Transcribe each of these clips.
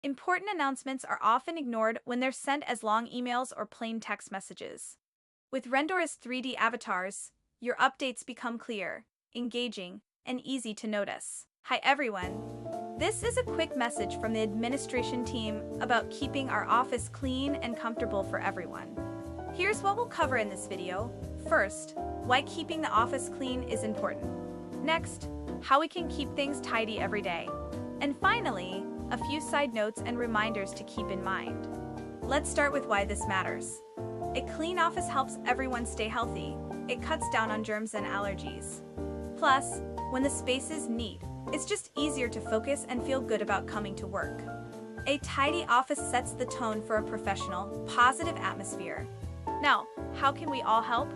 Important announcements are often ignored when they're sent as long emails or plain text messages. With Rendora's 3D avatars, your updates become clear, engaging, and easy to notice. Hi everyone! This is a quick message from the administration team about keeping our office clean and comfortable for everyone. Here's what we'll cover in this video. First, why keeping the office clean is important. Next, how we can keep things tidy every day. And finally, a few side notes and reminders to keep in mind. Let's start with why this matters. A clean office helps everyone stay healthy. It cuts down on germs and allergies. Plus, when the space is neat, it's just easier to focus and feel good about coming to work. A tidy office sets the tone for a professional, positive atmosphere. Now, how can we all help?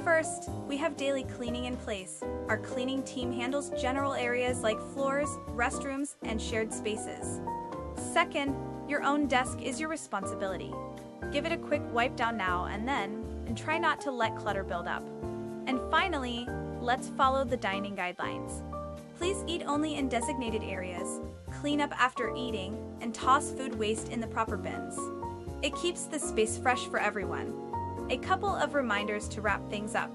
First, we have daily cleaning in place. Our cleaning team handles general areas like floors, restrooms, and shared spaces. Second, your own desk is your responsibility. Give it a quick wipe down now and then, and try not to let clutter build up. And finally, let's follow the dining guidelines. Please eat only in designated areas, clean up after eating, and toss food waste in the proper bins. It keeps the space fresh for everyone. A couple of reminders to wrap things up.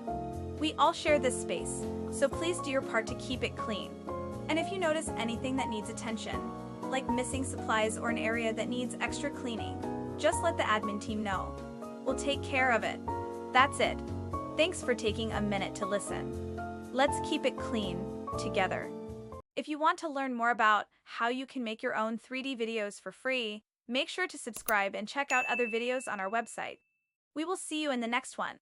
We all share this space, so please do your part to keep it clean. And if you notice anything that needs attention, like missing supplies or an area that needs extra cleaning, just let the admin team know. We'll take care of it. That's it. Thanks for taking a minute to listen. Let's keep it clean together. If you want to learn more about how you can make your own 3D videos for free, make sure to subscribe and check out other videos on our website. We will see you in the next one.